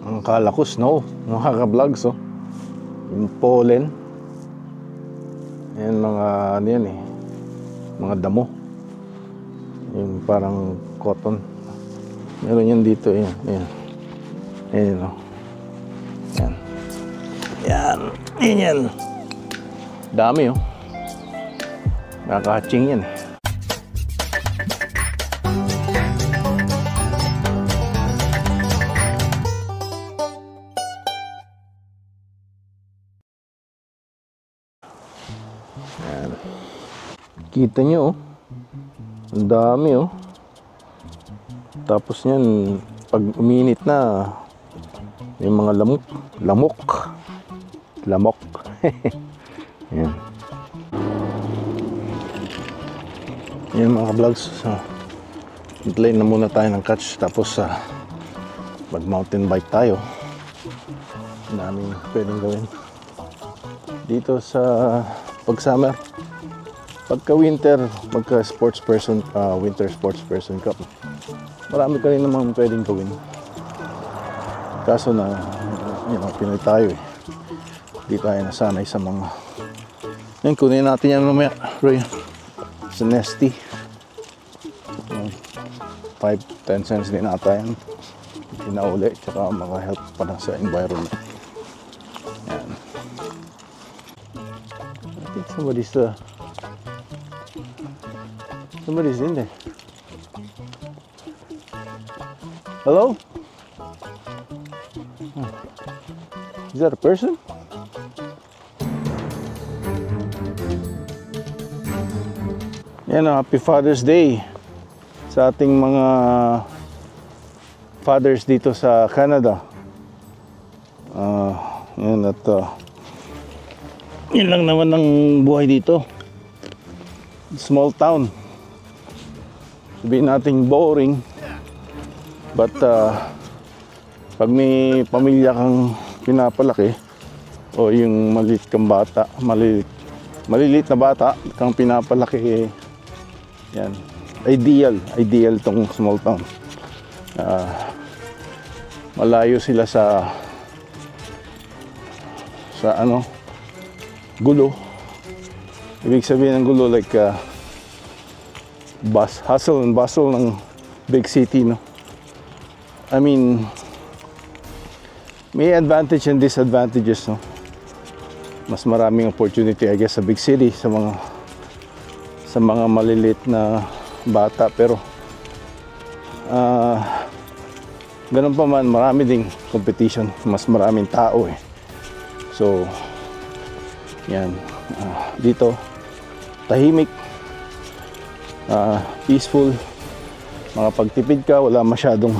Ang kala ko snow, mga ka-vlogs, oh. Yung pollen. Ayan, mga ano yan eh, mga damo. Yung parang cotton. Meron yan dito, ayan. Ayan, ayan, oh. Ayan. Ayan, ayan yan. Dami, oh. Nakaka-hatching yan eh. Ayan. Kita nyo, oh. Ang dami, oh. Tapos yan, pag uminit na, may mga lamok. Ayan. Yan mga vlogs. So, play na muna tayo ng catch. Tapos mag mountain bike tayo. Ang daming pwedeng gawin dito sa pag summer. Pagka winter, pagka sports person, winter sports person ka, marami ka rin naman pwedeng gawin. Kaso na Pinoy tayo eh. Di tayo nasanay sa mga yan. Kunin natin yan mamaya, Roy, sa Nesty. 5-10 cents din ata yan pinauli, tsaka maka-help pa na sa environment. Yan. I think somebody's in there. Hello? Is that a person? Yan, Happy Father's Day sa ating mga fathers dito sa Canada. Yan, at yun lang naman ang buhay dito. Small town. Sabihin natin boring. But pag may pamilya kang pinapalaki o yung maliit kang bata, maliliit na bata kang pinapalaki, yan, ideal tong small town. Malayo sila sa gulo. Ibig sabihin ng gulo, like hustle and bustle ng big city, no? I mean, may advantage and disadvantages, no? Mas maraming opportunity, I guess, sa big city, sa mga maliliit na bata, pero ganun pa man, marami ding competition, mas maraming tao eh. So yan, dito tahimik, peaceful, makapagtipid ka, wala masyadong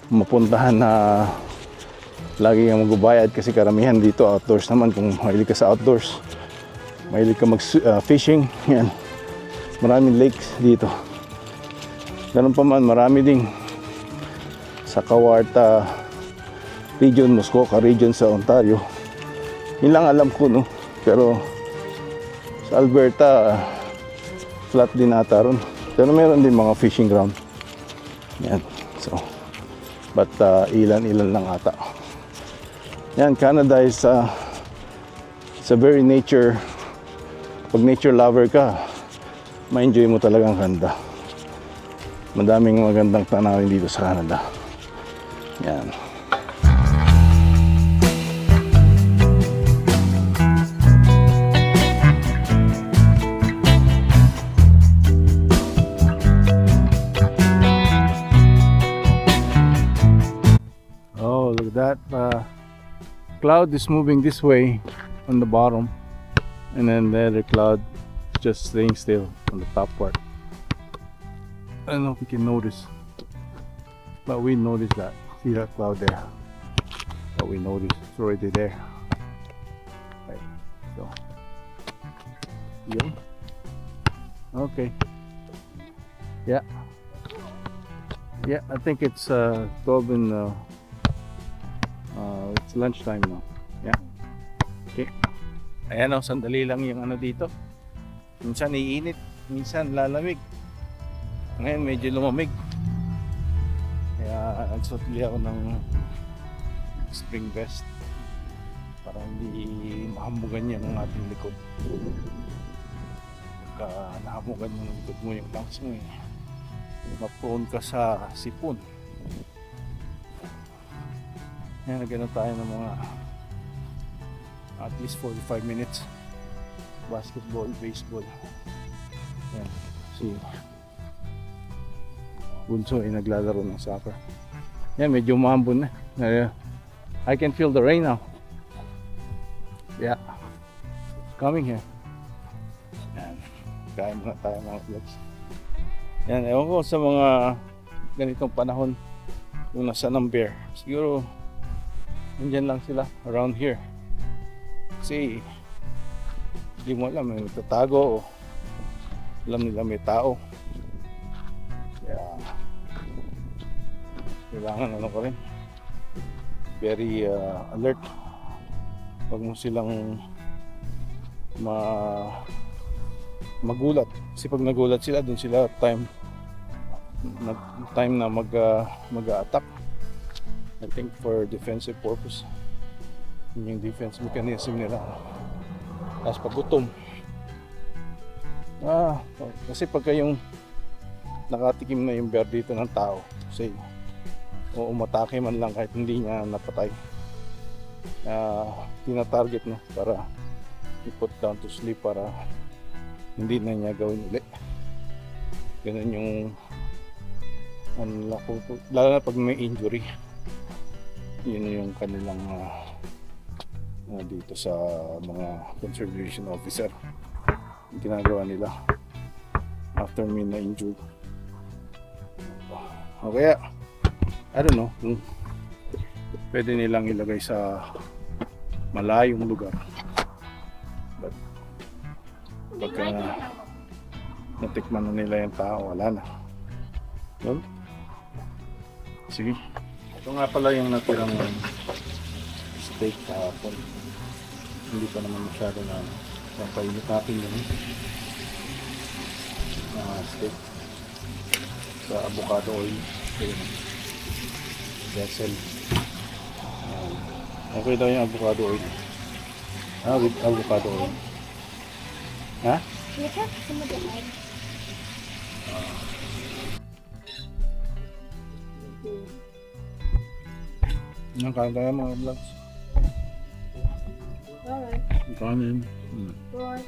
mapuntahan na lagi kang magbabayad, kasi karamihan dito outdoors naman. Kung mahilig ka sa outdoors, mahilig ka fishing, yan, maraming lakes dito. Ganun pa man, marami ding sa Kawarta region, Muskoka region sa Ontario. Yun lang alam ko, no? Pero sa Alberta, flat din ata ron. Pero meron din mga fishing ground. Yan. So, but ilan lang ata. Yan, Canada is it's a very nature. Pag nature lover ka, ma-enjoy mo talagang Canada. Madaming magandang tanawin dito sa Canada. Yan. Oh, look at that. Cloud is moving this way on the bottom, and then the other cloud just staying still on the top part. I don't know if you can notice, but we noticed that. See that cloud there? But we noticed it's already there. Right. So, yeah. Okay. Yeah. Yeah, I think it's 12 and it's lunchtime now. Yeah. Okay. Ayan, oh, sandali lang yung ano dito. Minsan iinit, minsan lalamig. Ngayon medyo lumamig. Kaya nagsutli ako ng spring vest para hindi mahamugan yan ang ating likod. Pagka nahamugan yung likod mo, yung lungs mo, ma-prone ka sa sipon. Yan, nagano tayo ng mga at least 45 minutes basketball, baseball. Yan, si Bunso ay naglalaro ng soccer. Yan, medyo umambon na. I can feel the rain now. Yeah, coming here. Yan, kain muna tayo mga vlogs. Yan, ewan ko sa mga ganitong panahon kung nasa ng bear. Siguro nandyan lang sila around here. Kasi hindi mo alam, may tatago o alam nila may tao. Kaya kailangan ano ko rin, very alert. Huwag mo silang magulat. Kasi pag nagulat sila, dun sila time na mag-attack. I think for defensive purpose. Yun yung defense mechanism nila. Tapos pag gutom, kasi pagka yung nakatikim na yung bear dito ng tao, say o umatake man lang kahit hindi niya napatay, tinatarget na para i-put down to sleep para hindi na niya gawin ulit. Ganun yung lalo na pag may injury. Yun yung kanilang dito sa mga conservation officer yung ginagawa nila after may na-injured. O kaya I don't know kung pwede nilang ilagay sa malayong lugar, but pagka natikman na nila yung tao, wala na. Well, sige, ito nga pala yung natirang steak kahapon. Hindi pa naman masyado na papainit natin yun steak sa avocado oil. Vessel. Okay daw yung avocado oil. With avocado oil. Ha? You have some of the egg. Nakain tayo mga vlogs. Alright. Kanin. Good.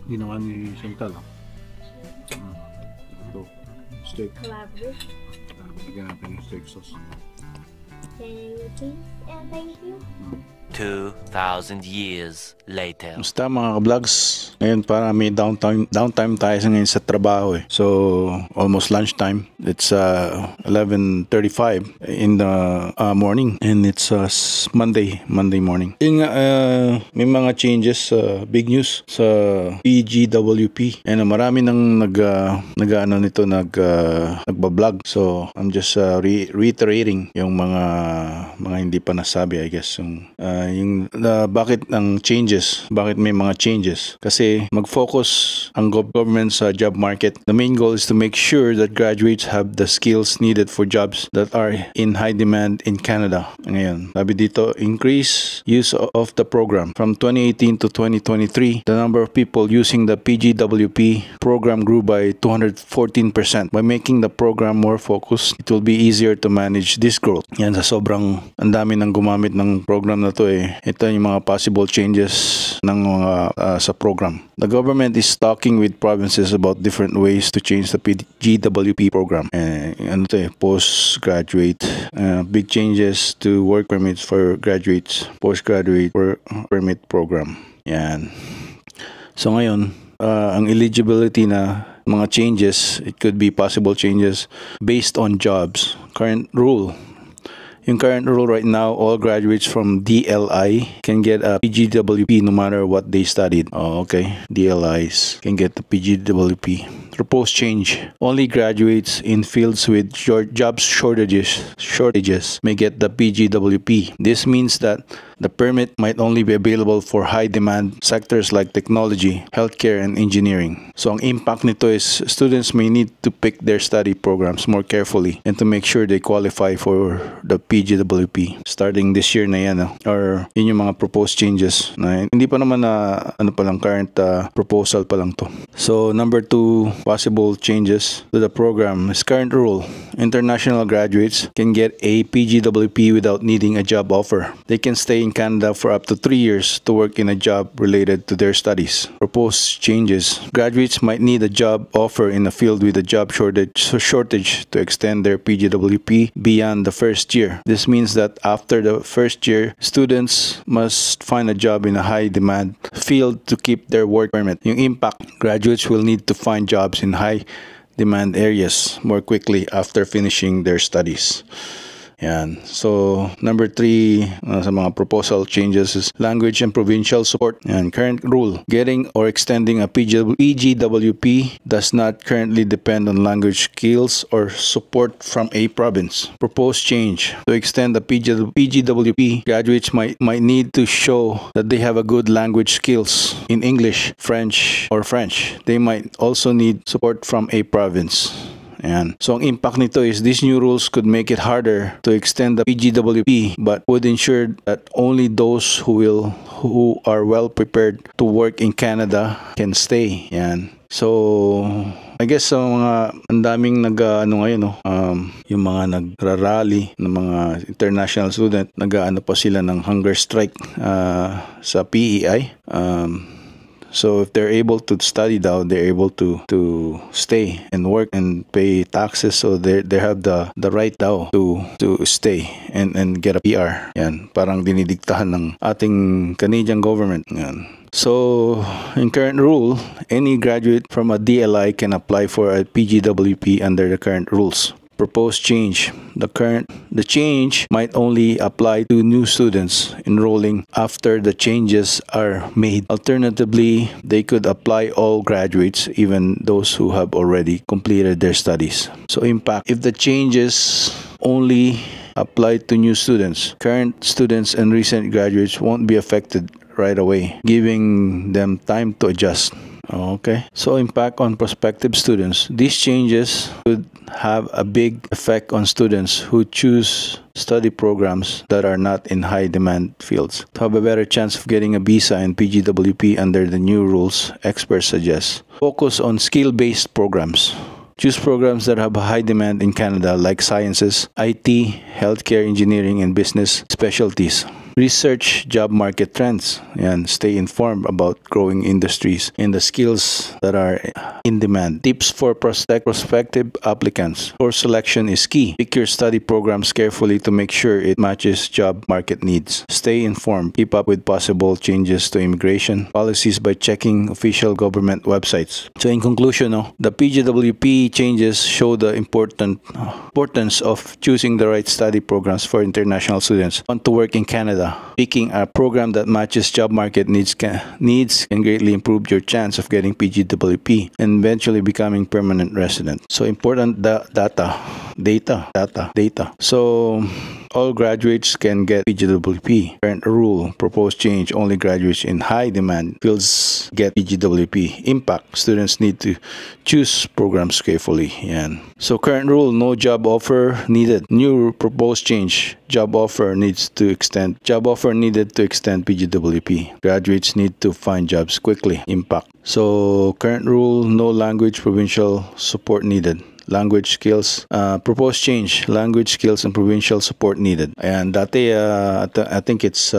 Ginawa ni Chantal. Ito. Steak. Collaborative. Lagyan natin yung steak sauce. Thank you and thank you. 2,000 years later. Musta mga ka-vlogs? Ngayon para may downtime tayo ngayon sa trabaho So almost lunchtime. It's 11:35 in the morning and it's Monday morning. Yung may mga changes, big news sa PGWP. And marami nang nagba-vlog. So I'm just reiterating yung mga hindi pa nasabi, I guess, yung bakit ang changes, bakit may mga changes. Kasi mag-focus ang government sa job market. The main goal is to make sure that graduates have the skills needed for jobs that are in high demand in Canada. Ngayon, sabi dito, increase use of the program. From 2018 to 2023, the number of people using the PGWP program grew by 214%. By making the program more focused, it will be easier to manage this growth. Yan, sa sobrang ang dami nang gumamit ng program na to ito yung mga possible changes ng mga sa program. The government is talking with provinces about different ways to change the PGWP program. Postgraduate, big changes to work permits for graduates, postgraduate permit program. Yan. So ngayon, ang eligibility na mga changes, it could be possible changes based on jobs. Current rule Yung current rule right now, all graduates from DLI can get a PGWP no matter what they studied. Oh, okay. DLIs can get the PGWP. Proposed change. Only graduates in fields with job shortages may get the PGWP. This means that the permit might only be available for high-demand sectors like technology, healthcare, and engineering. So, ang impact nito is students may need to pick their study programs more carefully and to make sure they qualify for the PGWP. Starting this year na yan, or yun yung mga proposed changes. Na, hindi pa naman na current proposal pa lang to. So, number 2, possible changes to the program is current rule. International graduates can get a PGWP without needing a job offer. They can stay in Canada for up to 3 years to work in a job related to their studies. Proposed changes. Graduates might need a job offer in a field with a job shortage to extend their PGWP beyond the first year. This means that after the first year, students must find a job in a high-demand field to keep their work permit. Yung impact, graduates will need to find jobs in high-demand areas more quickly after finishing their studies. Yan. So, number 3 sa mga proposal changes is language and provincial support. And current rule, getting or extending a PGWP does not currently depend on language skills or support from a province. Proposed change, to extend the PGWP, graduates might need to show that they have a good language skills in English, French, or French. They might also need support from a province. Ayan. So, ang impact nito is these new rules could make it harder to extend the PGWP but would ensure that only those who are well prepared to work in Canada can stay. Ayan. So, I guess sa ang daming ngayon, yung mga nagrarally ng mga international student, pa sila ng hunger strike sa PEI. So if they're able to study daw, they're able to stay and work and pay taxes. So they have the right daw to stay and get a PR. Yan, parang dinidiktahan ng ating Canadian government. Yan. So, in current rule, any graduate from a DLI can apply for a PGWP under the current rules. Proposed change. The change might only apply to new students enrolling after the changes are made. Alternatively, they could apply all graduates, even those who have already completed their studies. So impact. If the changes only apply to new students, current students and recent graduates won't be affected right away, giving them time to adjust. Okay, so impact on prospective students. These changes could have a big effect on students who choose study programs that are not in high demand fields. To have a better chance of getting a visa and PGWP under the new rules, experts suggest focus on skill-based programs. Choose programs that have a high demand in Canada like sciences, IT, healthcare, engineering, and business specialties. Research job market trends and stay informed about growing industries and the skills that are in demand. Tips for prospective applicants. Course selection is key. Pick your study programs carefully to make sure it matches job market needs. Stay informed. Keep up with possible changes to immigration policies by checking official government websites. So in conclusion, the PGWP changes show the importance of choosing the right study programs for international students who want to work in Canada. Picking a program that matches job market needs can greatly improve your chance of getting PGWP and eventually becoming permanent resident. So important data. So all graduates can get PGWP. Current rule, proposed change, only graduates in high demand fields get PGWP. Impact, students need to choose programs carefully. Yan. So current rule, no job offer needed. New proposed change, job offer needed to extend PGWP. Graduates need to find jobs quickly. Impact. So current rule, no language provincial support needed. Language skills, proposed change, language skills and provincial support needed. And dati, I think it's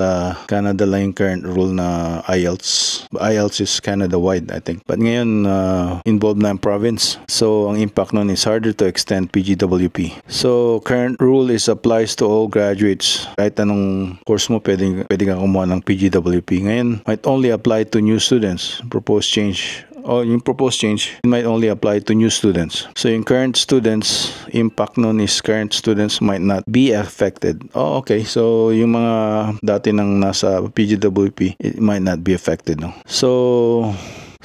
Canada lang yung current rule na IELTS. IELTS is Canada-wide, I think. But ngayon, involved na ang province. So, ang impact nun is harder to extend PGWP. So, current rule applies to all graduates. Kahit anong course mo, pwede ka kumuha ng PGWP. Ngayon, might only apply to new students. Proposed change o yung proposed change, it might only apply to new students. So yung current students, impact nun is current students might not be affected. Oh, okay. So yung mga dati nang nasa PGWP, it might not be affected. No?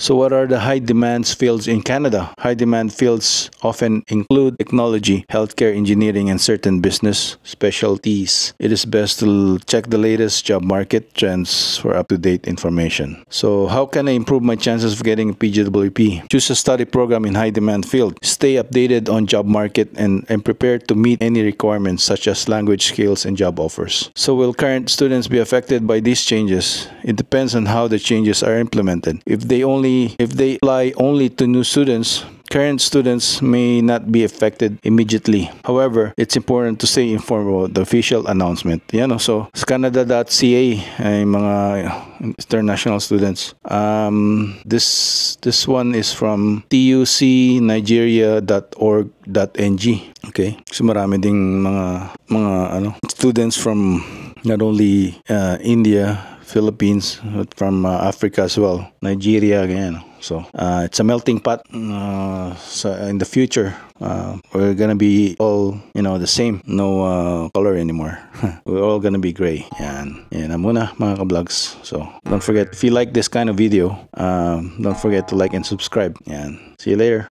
So what are the high demands fields in Canada? High demand fields often include technology, healthcare, engineering, and certain business specialties. It is best to check the latest job market trends for up-to-date information. So how can I improve my chances of getting a PGWP? Choose a study program in high demand field. Stay updated on job market and prepared to meet any requirements such as language skills and job offers. So will current students be affected by these changes? It depends on how the changes are implemented. If they apply only to new students, current students may not be affected immediately. However, it's important to stay informed about the official announcement. Yan, so sa Canada.ca ay mga international students. This one is from tucnigeria.org.ng. Okay? So marami ding mga students from not only India, Philippines, but from Africa as well, Nigeria, ganyan. So it's a melting pot. So in the future, we're gonna be all the same, no color anymore. We're all gonna be gray. Yan na muna mga ka-vlogs. So don't forget, if you like this kind of video, don't forget to like and subscribe. Yan. See you later.